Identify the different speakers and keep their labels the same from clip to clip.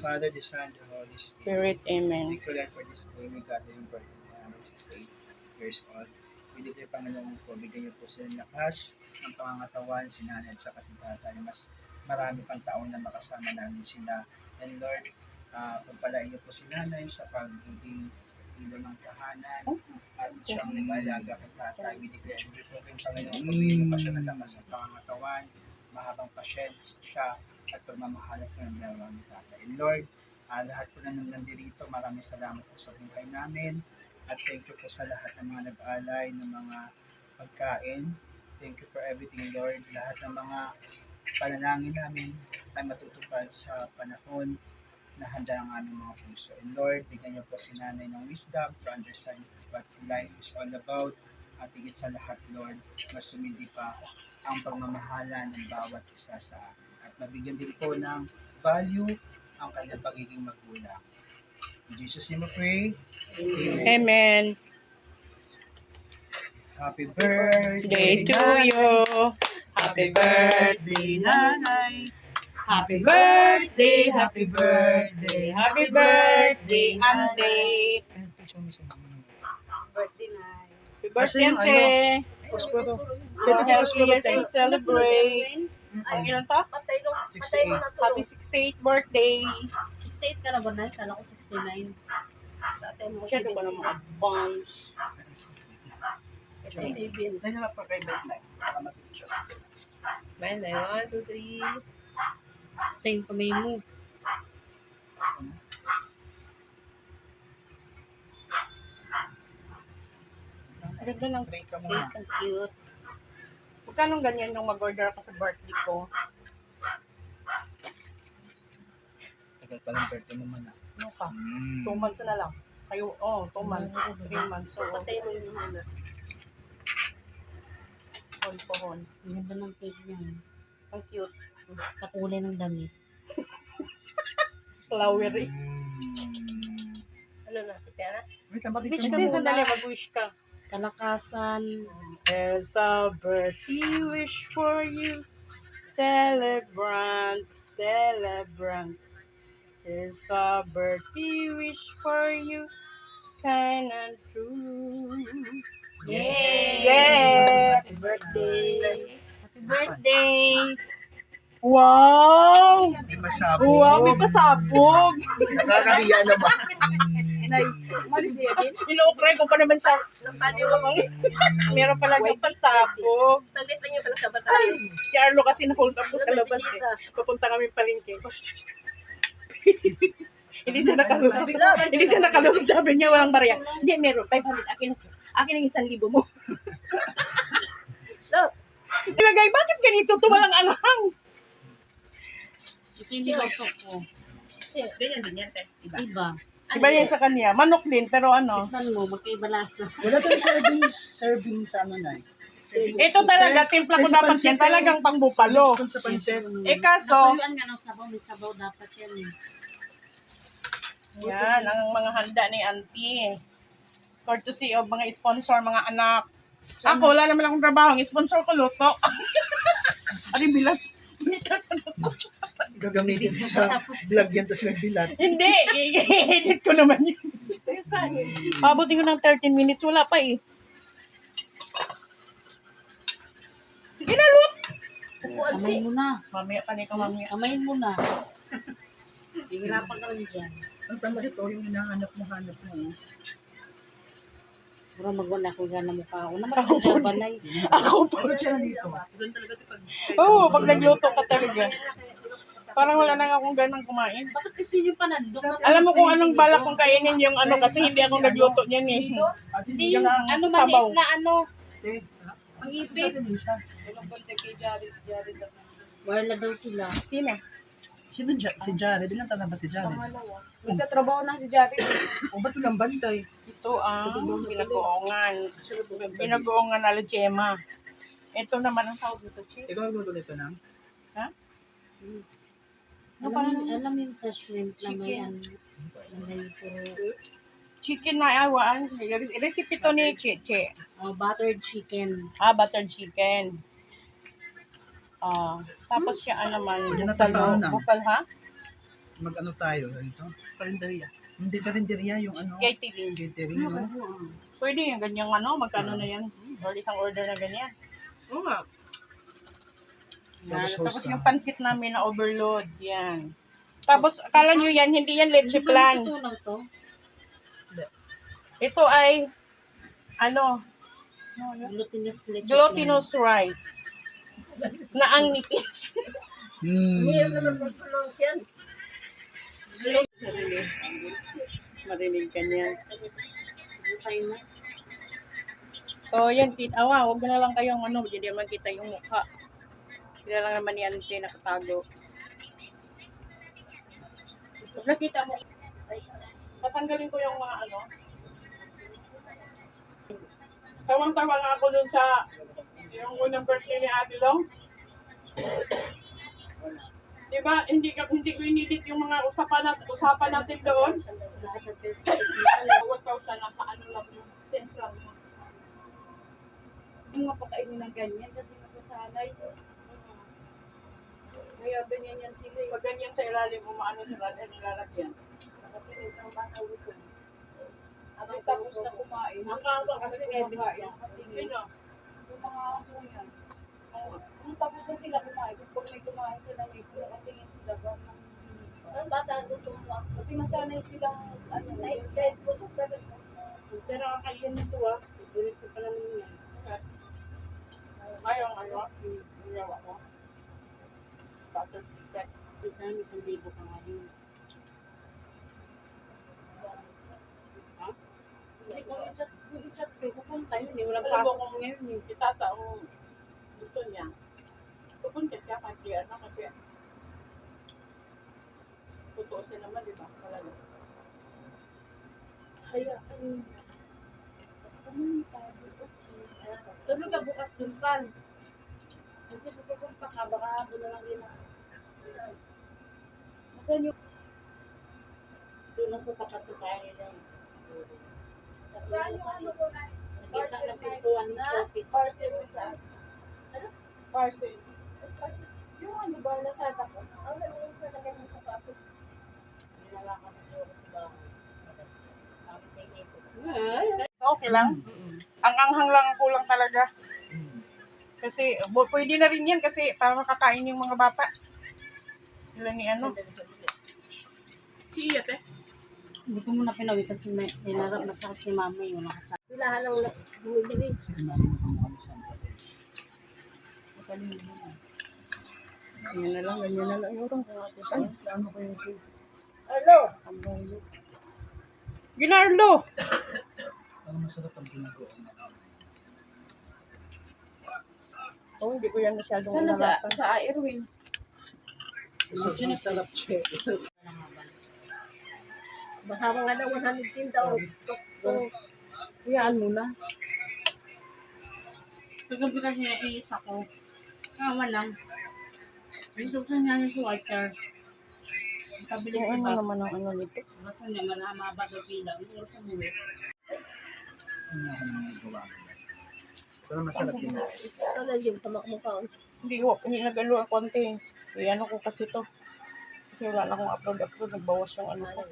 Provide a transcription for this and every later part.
Speaker 1: Father, the Son, the Holy Spirit.
Speaker 2: Spirit, amen.
Speaker 1: Thank you, Lord, for this day. May God yung birthday na 68 years old. Pwede tayo, Panginoon po, bigyan niyo po sila ng lakas, ng pangangatawan, si nanay at saka si tatay. Mas marami pang taon na makasama namin sila. And Lord, pagpalain niyo po si nanay sa pagiging ilo ng tahanan at siyang nag-alaga kay tatay. We declare po kayong Panginoon, pagpili pa siya ng lakas ng pangangatawan, mahabang pasyensya at pagmamahalan sa nandalawa ni tatay. And Lord, lahat po na nandito, maraming salamat po sa buhay namin. At thank you po sa lahat ng mga nag-alay, ng mga pagkain. Thank you for everything, Lord. Lahat ng mga panalangin namin ay matutupad sa panahon na handa ang aming mga puso. And Lord, bigyan niyo po si nanay ng wisdom to understand what life is all about. At higit sa lahat, Lord, mas sumindi pa ang pagmamahala ng bawat isa sa amin. At mabigyan din po ng value ang kanyang pagiging magulang. In Jesus' name we pray. Amen.
Speaker 2: Amen.
Speaker 1: Happy birthday
Speaker 2: Day to you. Happy birthday,
Speaker 1: nanay.
Speaker 2: happy birthday, happy birthday, happy birthday, Ante.
Speaker 3: Birthday na.
Speaker 2: Happy birthday,
Speaker 1: yung
Speaker 2: Ante.
Speaker 1: Prospero.
Speaker 2: More happy years to celebrate. Ang ilan pa?
Speaker 3: Patay nung
Speaker 1: 68.
Speaker 2: Happy 68th birthday.
Speaker 3: 68 ka na ba, Nay? Kala ko 69. Tatay mo
Speaker 2: Masyado ka naman advance.
Speaker 3: 67.
Speaker 1: Nahanap pa kay Betline. Para mag-picture.
Speaker 3: Bayan na 1, 2, 3. Ito yung kamay mo.
Speaker 2: Ganda ng
Speaker 1: Break ka
Speaker 2: cake.
Speaker 1: muna.
Speaker 2: Ang cute. Magkano ganyan yung mag-order ako sa birthday ko?
Speaker 1: Tagal pa ng birthday mo man.
Speaker 2: Ano ka? 2 months na lang. Kayo, 2 months. 3 months. So,
Speaker 3: Patay mo yung hana.
Speaker 2: pohon.
Speaker 3: Ang ganda ng cake niya.
Speaker 2: Ang cute.
Speaker 3: Kakulay ng damit.
Speaker 2: Flowery.
Speaker 3: Ano na? Pera?
Speaker 1: Wait lang, bakit
Speaker 3: Wish
Speaker 1: ka
Speaker 3: ka
Speaker 1: muna?
Speaker 3: muna.
Speaker 2: Sandali, mag-wish ka.
Speaker 3: Kalakasan.
Speaker 2: There's a birthday wish for you. Celebrant, celebrant. There's a birthday wish for you. Kind and true.
Speaker 3: Yay!
Speaker 2: Yeah!
Speaker 3: Happy birthday! Happy birthday!
Speaker 2: Wow!
Speaker 1: May masabog.
Speaker 2: Wow, may pasabog.
Speaker 1: Nakakahiya naman.
Speaker 3: Nay, malis siya din.
Speaker 2: Ino-okray ko pa naman siya. Meron pala yung pasabog.
Speaker 3: Saglit lang yung pala sa bataan.
Speaker 2: Si Arlo kasi na-hold up ko sa labas eh. Papunta kami palengke. Hindi siya nakalusot. Hindi siya nakalusot. Sabi niya walang barya. Hindi, meron. 500. Akin ang 1,000 mo.
Speaker 3: Look,
Speaker 2: Ilagay, bakit ganito? Tumalang anghang.
Speaker 3: ito yung nilotok ko.
Speaker 4: Ganyan din yan, te.
Speaker 3: Iba.
Speaker 2: Iba yan sa kanya. Manok din, pero ano.
Speaker 3: Tignan mo, magkaiba lasa.
Speaker 1: Wala tayong serving sa ano na.
Speaker 2: Ito talaga, timpla ko dapat yan. Talagang pang bupalo.
Speaker 1: Sa pansit.
Speaker 2: Eh kaso,
Speaker 3: Natuyuan nga ng sabaw. May sabaw dapat yan eh.
Speaker 2: yan, ang mga handa ni auntie. Courtesy of mga sponsor, mga anak. Ako, wala naman akong trabaho. Ang sponsor ko, luto. Ari, bilat.
Speaker 1: Gagamitin mo sa vlog yan, tapos nagbilat.
Speaker 2: Hindi, i-edit ko naman yun. Pabuti ko ng 13 minutes, wala pa eh. Sige na, Lut.
Speaker 3: Kamayin mo na.
Speaker 2: Mamaya pa ka mamaya.
Speaker 3: Kamayin mo na. Hihirapan ka lang dyan.
Speaker 1: Ang pansit, yung hinahanap mo.
Speaker 3: Puro magwala ko dyan na mukha ko. Naman ako dyan banay.
Speaker 2: Ako pa.
Speaker 1: Bakit siya nandito?
Speaker 4: Doon talaga ito pag...
Speaker 2: Oo, pag nagluto ka talaga. Parang wala na akong ganang kumain.
Speaker 3: Bakit kasi yung panandok na
Speaker 2: Alam mo kung anong balak kong kainin yung ano kasi hindi ako nagluto niyan eh.
Speaker 3: Hindi yung
Speaker 2: Yung
Speaker 3: ano
Speaker 2: sabaw.
Speaker 3: maliit na ano.
Speaker 1: Ang ipit.
Speaker 4: Walang bantay kay Jared, si Jared lang.
Speaker 3: Wala daw sila.
Speaker 2: Sino?
Speaker 1: Sino si Jared? Ilan taon na ba si Jared?
Speaker 4: Pangalawa. Nagtatrabaho na si Jared.
Speaker 1: O ba't walang bantay?
Speaker 2: Ito ang pinag-uongan. Pinag-uongan na Gemma. Ito naman ang tawag dito, Chief.
Speaker 1: Ikaw ang gulo nito na?
Speaker 3: Alam mo yung sa shrimp na may ano. Na may puro
Speaker 2: Chicken na awaan. Recipe to ni Cheche.
Speaker 3: buttered chicken.
Speaker 2: Buttered chicken. Tapos siya naman,
Speaker 1: Hindi na tayo na.
Speaker 2: bukal ha?
Speaker 1: mag-ano tayo dito.
Speaker 2: Kalendarya.
Speaker 1: Hindi karinderya yung ano,
Speaker 2: Catering.
Speaker 1: catering, no?
Speaker 2: Pwede yung ganyang magkano na yan? Or isang order na ganyan.
Speaker 4: Oo nga.
Speaker 1: Tapos
Speaker 2: Tapos
Speaker 1: host ka.
Speaker 2: yung pansit namin na overload, yan. Tapos, akala nyo yan, hindi yan leche plan.
Speaker 3: Tunaw to.
Speaker 2: Ito ay,
Speaker 3: Glutinous leche.
Speaker 2: glutinous rice. Na ang nipis. Marinig ka niyan.
Speaker 3: Plan.
Speaker 2: So, yan, huwag na lang kayong hindi naman kita yung mukha. Sila lang naman yan, nakatago. Pag nakita mo, tatanggalin ko yung mga Tawang-tawa nga ako dun sa yung unang birthday ni Ate Long. Diba, hindi ko inedit yung mga usapan natin doon. 1,000 na paano lang yung sense lang mo.
Speaker 4: Yung mga pakainin ng ganyan kasi masasanay. Kaya ganyan yan sila eh.
Speaker 2: Pag ganyan sa ilalim, umaano sa nilalagyan.
Speaker 4: Yung tapos na kumain.
Speaker 2: Nakakawa kasi
Speaker 4: kumakain.
Speaker 2: Sino?
Speaker 4: Yung mga aso yan. Kung tapos na sila kumain, kasi pag may kumain sila, may sila nakatingin sila ba?
Speaker 3: Ang bata gusto mo.
Speaker 4: Kasi masanay silang,
Speaker 3: Kahit po to, pero kakain nito Ulit ko pala naman yan.
Speaker 2: Ngayon, ginawa ko. Butter chicken.
Speaker 3: Isang libo ka nga yun. Ha? Hindi ko i-chat ko. Pupunta yun eh. Walang
Speaker 2: Alam mo
Speaker 3: pasok
Speaker 2: kung
Speaker 3: ngayon eh.
Speaker 2: si Tata ang gusto niya, pupunta siya kasi tutuusin naman, di ba? Talaga.
Speaker 3: Tulog ka bukas dun pan. Kasi pupunta ka, baka hapon na lang din ako. Masan yung doon na sa tapat ng kaya nila.
Speaker 4: saan yung ano ko na?
Speaker 3: Sa kita ng pintuan ni Sophie.
Speaker 4: Parcel na saan? Ano? Parcel. Yung ano ba, Lazada ko? Ang nalulong sa lagay ng sapatos.
Speaker 3: Nilalakad ng jowa sa bahay. Sabi kay Nico.
Speaker 2: Okay lang. Ang anghang lang ang kulang talaga. Kasi, pwede na rin yan kasi para makakain yung mga bata. Sila ni
Speaker 4: Si Iyat eh.
Speaker 3: Hindi ko muna pinawin kasi may narap masakit si mama yung nakasakit.
Speaker 4: Pilahan ang bumibili.
Speaker 1: Sige, namin ito mga kasama.
Speaker 2: Ganyan na lang, ganyan na lang.
Speaker 1: Ay, ano kayo ito?
Speaker 4: Ano?
Speaker 2: Ginardo!
Speaker 1: Ano masarap ang ginagawa mo?
Speaker 2: Oh, hindi ko yan masyadong
Speaker 4: Sana sa
Speaker 2: inalapan.
Speaker 4: Irwin.
Speaker 1: Masarap siya.
Speaker 4: Baka mga na 110 daw.
Speaker 3: Kuyaan mo na. Kagabi kasi naiis ako. Kawa lang. Isusan niya yung water. Pabili ko
Speaker 2: Ano
Speaker 3: ba?
Speaker 2: naman ang nito?
Speaker 3: Basta niya manamaba sa pila. Ito sa muli.
Speaker 1: Ano ang mga gawa mo? Pero masarap yun.
Speaker 4: Sana yung tamak-mukha.
Speaker 2: Hindi nag-alo ang konti. Ano ko kasi to. Kasi wala na akong upload. Nagbawas yung ko.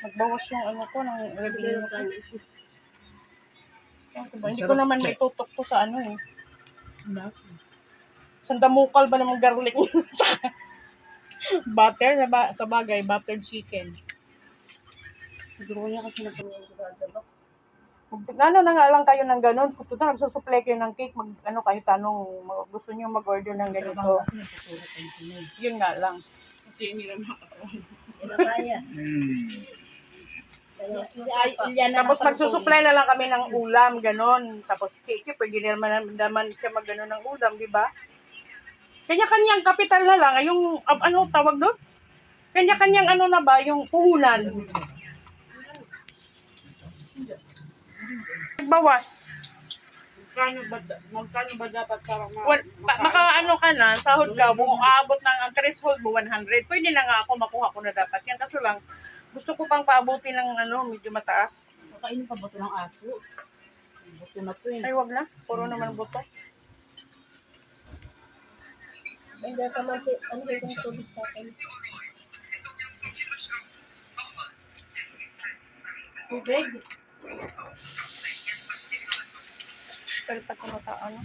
Speaker 2: Nagbawas yung ko ng revenue ko. Hindi ko naman may tutok to sa eh. Sandamukal ba namang garlic? Butter sa bagay, buttered chicken.
Speaker 3: Siguro niya kasi napagod.
Speaker 2: Ano na nga lang kayo ng ganun, kung total nagsusupply kayo ng cake, kahit anong gusto niyo mag-order ng ganito. Yun nga lang. Hindi nila makakaroon. Tapos magsusupply na lang kami ng ulam, ganon. Tapos cake, pwede naman siya mag-ganon ng ulam, di ba? Kanya-kanyang kapital na lang, yung, tawag doon? Kanya-kanyang na ba, yung puhunan. Bawas.
Speaker 3: Magkano ba dapat para
Speaker 2: Ka na, sahod ka, aabot ng ang threshold mo 100. Pwede na nga ako makuha ko na dapat yan. Kaso lang, gusto ko pang paabuti ng medyo mataas.
Speaker 3: Kakainin pa ba ito ng aso? Buto na ito eh.
Speaker 2: Ay, wag na. Puro naman buto.
Speaker 4: Hindi ka man, ano kayo kung tulis natin?
Speaker 3: Tubig.
Speaker 2: Pero pag kumata, ano?